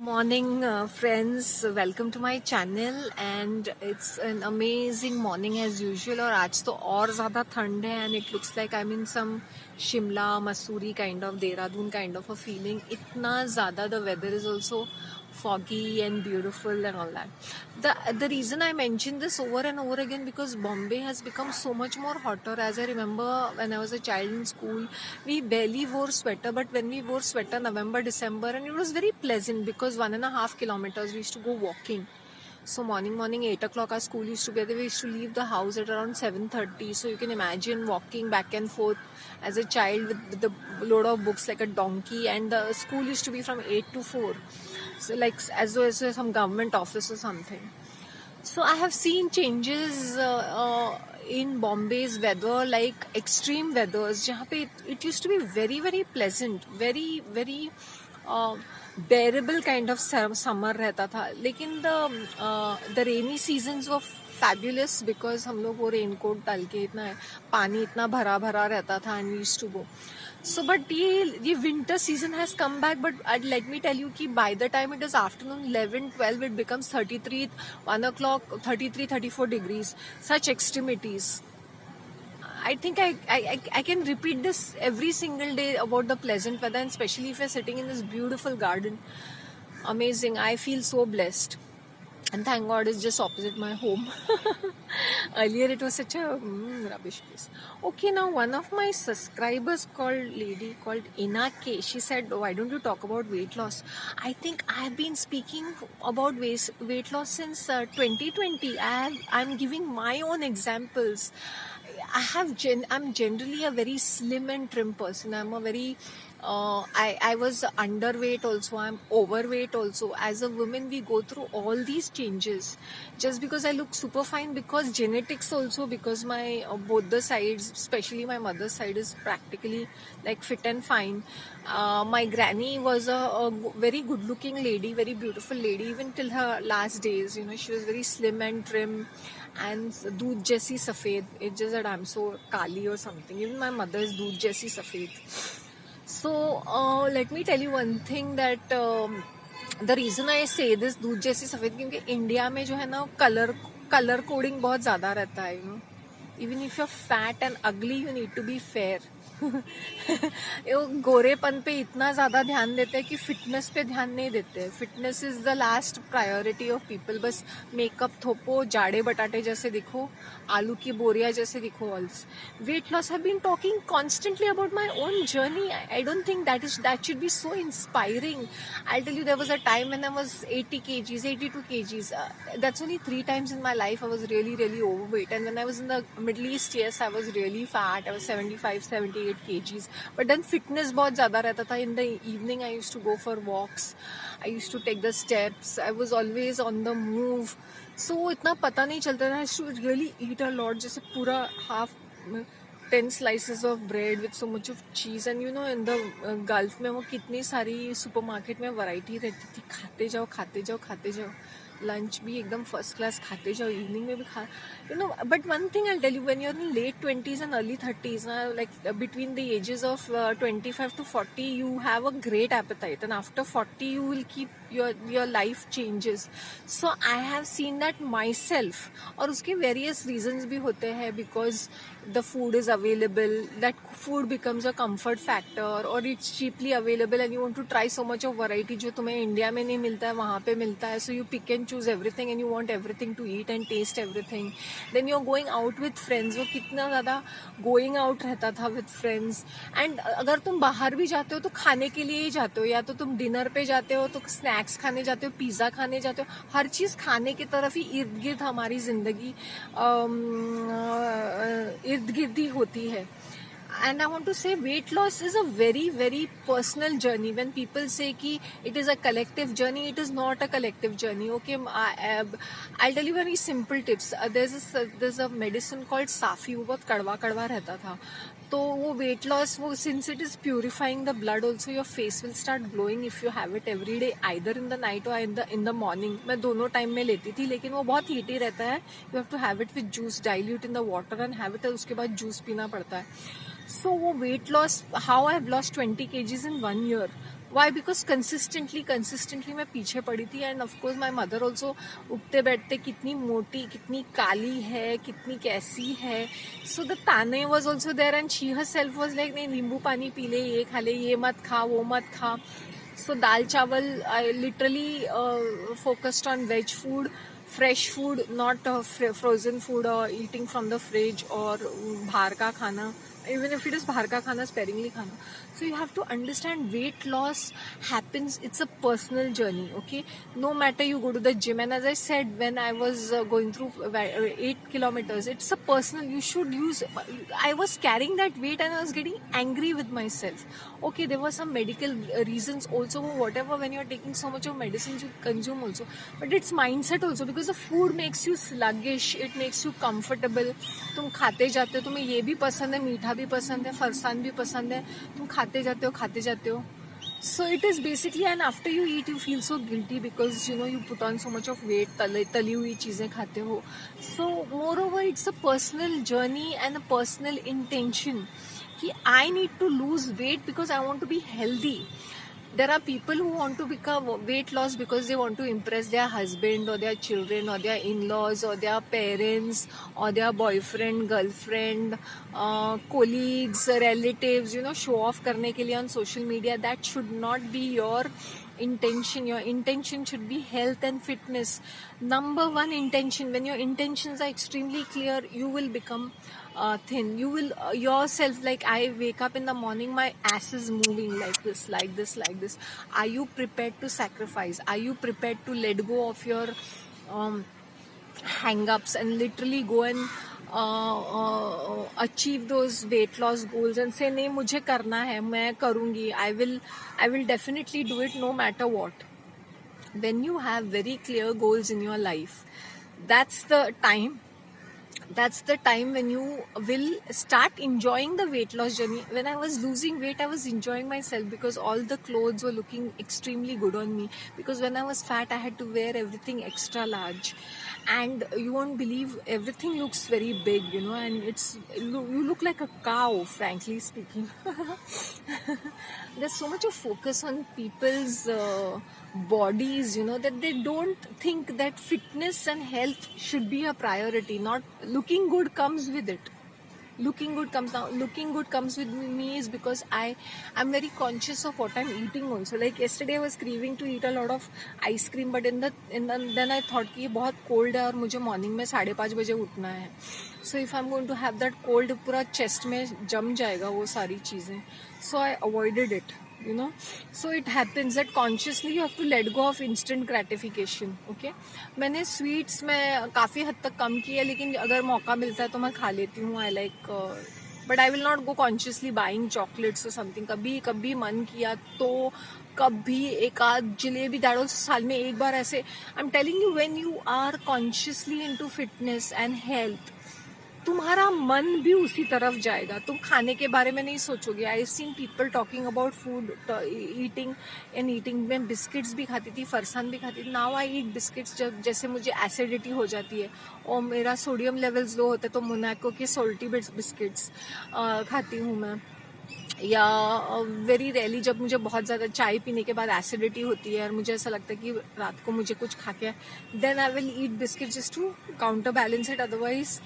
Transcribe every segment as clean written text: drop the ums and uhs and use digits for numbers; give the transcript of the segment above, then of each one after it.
Morning, friends. Welcome to my channel and it's an amazing morning as usual. और आज तो और ज़्यादा ठंड है and it looks like I'm in some Shimla, Mussoorie kind of, Dehradun kind of a feeling. इतना ज़्यादा the weather is also foggy and beautiful and all that. The reason I mention this over and over again because Bombay has become so much more hotter. As I remember when I was a child in school, we barely wore sweater, but when we wore sweater November, December, and it was very pleasant because 1.5 kilometers we used to go walking. So morning 8 o'clock our school used to get there. We used to leave the house at around 7:30. So you can imagine walking back and forth as a child with the load of books like a donkey, and the school used to be from 8 to 4. So like as though it's some government office or something. So I have seen changes in Bombay's weather, like extreme weathers. जहाँ पे it used to be very pleasant, very bearable kind of summer रहता था. लेकिन the rainy seasons were fabulous because हम लोग वो raincoat डाल के इतना पानी इतना भरा रहता था and we used to go. So but ये winter season has come back, but let me tell you कि by the time it is afternoon 11-12 it becomes 33, 1 o'clock 33-34 degrees. Such extremities. I think I can repeat this every single day about the pleasant weather, and especially if you're sitting in this beautiful garden. Amazing. I feel so blessed. And thank God it's just opposite my home. Earlier it was such a rubbish place. Okay, now one of my subscribers called Ina K, she said, why don't you talk about weight loss? I think I've been speaking about weight loss since 2020. I'm giving my own examples. I'm generally a very slim and trim person. I'm a very I was underweight also. I'm overweight also. As a woman, we go through all these changes. Just because I look super fine, because genetics also, because my both the sides, especially my mother's side, is practically like fit and fine. My granny was a very good-looking lady, very beautiful lady, even till her last days. You know, she was very slim and trim. And दूध जैसी सफेद. It's just that I'm so kali or something. Even my mother is दूध जैसी सफेद. So let me tell you one thing that the reason I say this दूध जैसी सफेद क्योंकि इंडिया में जो है ना कलर कोडिंग बहुत ज़्यादा रहता है. You know, even if you're fat and ugly, you need to be fair. गोरेपन पे इतना ज़्यादा ध्यान देते हैं कि फिटनेस पे ध्यान नहीं देते हैं. Fitness is the last priority of people. बस मेकअप थोपो, जाड़े बटाटे जैसे दिखो, आलू की बोरिया जैसे दिखो. Also weight loss have been talking constantly about my own journey. I don't think that should be so inspiring. I'll tell you, there was a time when I was 80 kgs, 82 kgs. That's only 3 times in my life I was really overweight. And when I was in the Middle East, yes, I was really fat. I was 75, 78 kgs. But then fitness बहुत ज़्यादा रहता था. In the evening, I used to go for walks. I used to take the steps. I was always on the move. So इतना पता नहीं चलता था. I used to really eat a lot. जैसे पूरा half 10 slices of bread with so much of cheese. And you know, in the Gulf में वो कितनी सारी supermarket में variety रहती थी. खाते जाओ. लंच भी एकदम फर्स्ट क्लास खाते जाओ, इवनिंग में भी खा. You know, but one thing I tell you, when you are in late 20s and early 30s, like between the ages of 25 to 40, you have a great appetite, and after 40 you will keep your life changes. So I have seen that myself. और उसके various reasons भी होते हैं, because the food is available, that food becomes a comfort factor, or it's cheaply available and you want to try so much of variety जो तुम्हें India में नहीं मिलता है वहाँ पे मिलता है. So you pick and choose everything and you want everything to eat and taste everything. Then you're going out with friends. वो कितना ज़्यादा going out रहता था with friends. And अगर तुम बाहर भी जाते हो तो खाने के लिए ही जाते हो, या तो तुम डिनर पे जाते हो तो स्नैक्स खाने जाते हो, पिज़्ज़ा खाने जाते हो. हर चीज़ खाने की तरफ ही इर्द गिर्द हमारी जिंदगी इर्द गिर्द ही होती है. And I want to say weight loss is a very personal journey. When people say कि it is a collective journey, it is not a collective journey. Okay, I'll tell you very simple tips. There's a medicine called Safi. वो बहुत कड़वा रहता था. तो वो weight loss, वो since it is purifying the blood also, your face will start glowing if you have it every day, either in the night or in the morning. मैं दोनों टाइम में लेती थी, लेकिन वो बहुत हीटी रहता है. You have to have it with juice, dilute in the water and have it. उसके बाद जूस पीना पड़ता है. So वो weight loss, how I have lost 20 kgs in 1 year. Why? Because consistently मैं पीछे पड़ी थी. And of course my mother also उठते बैठते कितनी मोटी, कितनी काली है, कितनी कैसी है. सो द ताने was also there and she herself was like नहीं नींबू पानी पी ले, ये खा ले, ये मत खा, वो मत खा. So dal chawal, I literally focused on veg food, fresh food, not frozen food or eating from the fridge or बाहर का खाना. Even if it is बाहर का खाना, sparingly खाना. So you have to understand weight loss happens, it's a personal journey, okay? No matter you go to the gym, and as I said, when I was going through 8 kilometers, it's a personal, you should use, I was carrying that weight and I was getting angry with myself. Okay, there were some medical reasons also, whatever, when you're taking so much of medicines you consume also, but it's mindset also, because the food makes you sluggish, it makes you comfortable. तुम खाते जाते हो, तुम्हें ये भी पसंद है, मीठा भी पसंद है, फरसान भी पसंद है, तुम खाते जाते हो. So it is basically, and after you eat you feel so guilty because you put on so much of weight, तली हुई चीजें खाते हो. So moreover it's a personal journey and a personal intention कि I need to lose weight because I want to be healthy. There are people who want to become weight loss because they want to impress their husband or their children or their in-laws or their parents or their boyfriend, girlfriend, colleagues, relatives, show off करने के लिए on social media. That should not be your intention. Your intention should be health and fitness. Number one intention. When your intentions are extremely clear, you will become thin. You will yourself, like I wake up in the morning, my ass is moving like this, like this, like this. Are you prepared to sacrifice? Are you prepared to let go of your hang-ups and literally go and achieve those weight loss goals and say नहीं मुझे करना है, मैं करूँगी, I will definitely do it no matter what. When you have very clear goals in your life, that's the time when you will start enjoying the weight loss journey. When I was losing weight, I was enjoying myself because all the clothes were looking extremely good on me, because when I was fat I had to wear everything extra large, and you won't believe, everything looks very big, and you look like a cow, frankly speaking. There's so much of focus on people's bodies, that they don't think that fitness and health should be a priority. Not looking good comes with it. Looking good comes with me is because I'm very conscious of what I'm eating also. Like yesterday I was craving to eat a lot of ice cream, but then I thought कि ये बहुत cold है और मुझे morning में 5:30 बजे उठना है. So if I'm going to have that cold, पूरा chest में जम जाएगा वो सारी चीजें. So I avoided it. So it happens that consciously you have to let go of instant gratification. Okay, मैंने sweets में काफी हद तक कम किया, लेकिन अगर मौका मिलता है तो मैं खा लेती हूँ. I like but I will not go consciously buying chocolates or something. कभी मन किया तो कभी एक आध जलेबी, that also साल में एक बार ऐसे. I'm telling you, when you are consciously into fitness and health, तुम्हारा मन भी उसी तरफ जाएगा. तुम खाने के बारे में नहीं सोचोगे. I seen people talking about food, eating. मैं बिस्किट्स भी खाती थी, फरसान भी खाती थी. नाउ आई ईट बिस्किट्स जब जैसे मुझे एसिडिटी हो जाती है और मेरा सोडियम लेवल्स लो होता है तो मोनाको के सोल्टी बिस्किट्स खाती हूँ मैं. या वेरी रेयरली जब मुझे बहुत ज़्यादा चाय पीने के बाद एसिडिटी होती है और मुझे ऐसा लगता है कि रात को मुझे कुछ खा के, then I will eat biscuit just to counter balance it. Otherwise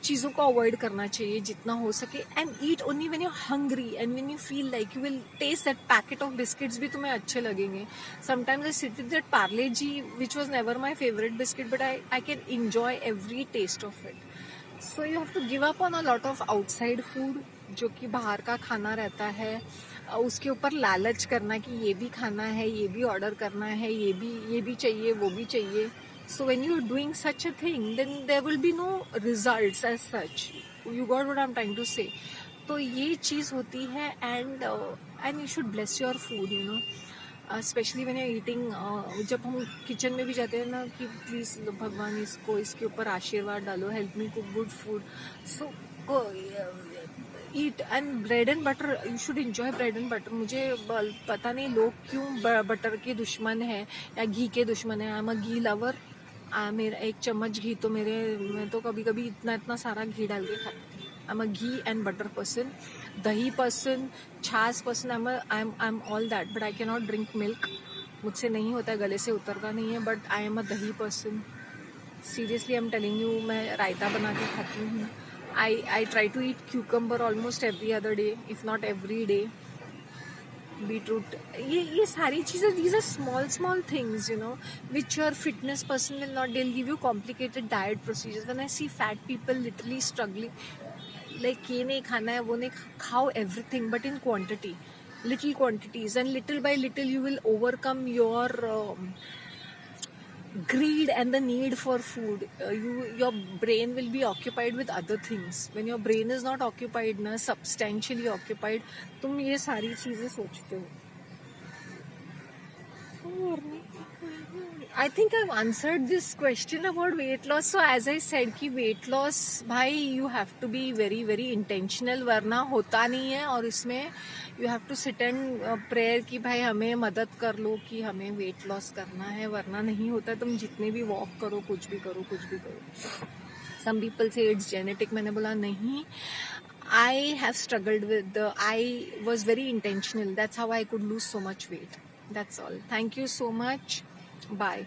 चीज़ों को अवॉइड करना चाहिए जितना हो सके. And eat only when you hungry and when you feel like you will taste that packet of biscuits भी तुम्हें अच्छे लगेंगे. Sometimes I sit with that Parle G which was never my favourite biscuit, but I can enjoy every taste of it. So you have to give up on a lot of outside food जो कि बाहर का खाना रहता है. उसके ऊपर लालच करना कि ये भी खाना है, ये भी ऑर्डर करना है, ये भी चाहिए, वो भी चाहिए. So when you are doing such a thing, then there will be no results as such. You got what I am trying to say. तो ये चीज़ होती है. And you should bless your food, specially when you eating. जब हम kitchen में भी जाते हैं ना कि प्लीज़ भगवान इसके ऊपर आशीर्वाद डालो, help me cook good food. So eat. And bread and butter, you should enjoy bread and butter. मुझे पता नहीं लोग क्यों बटर के दुश्मन है या घी के दुश्मन है. I am a ghee lover. मेरा 1 चम्मच घी तो मैं तो कभी कभी इतना सारा घी डाल के खाती हूँ. I'm a ghee and butter person, dahi person, छाछ person. I'm all that, but I cannot drink milk. मुझसे नहीं होता है, गले से उतरता नहीं है. But I am a dahi person. Seriously, I'm telling you, मैं रायता बना के खाती हूँ. I try to eat cucumber almost every other day, if not every day. Beetroot, ये सारी चीज़ें, these are small things, which your fitness person will not. They'll give you complicated diet procedures. When I see fat people literally struggling, like ये नहीं खाना है, वो नहीं खाओ everything, but in quantity, little quantities, and little by little you will overcome your greed and the need for food. Your brain will be occupied with other things. When your brain is not occupied, substantially occupied, तुम ये सारी चीजें सोचते हो. I think I've answered this question about weight loss. So as I said कि weight loss, भाई, you have to be very very intentional, वरना होता नहीं है. और इसमें you have to sit and prayer कि भाई हमें मदद कर लो कि हमें weight loss करना है, वरना नहीं होता है. तुम जितने भी walk करो, कुछ भी करो. Some people say it's genetic. मैंने बोला नहीं. I have struggled with I was very intentional. That's how I could lose so much weight. That's all. Thank you so much. Bye.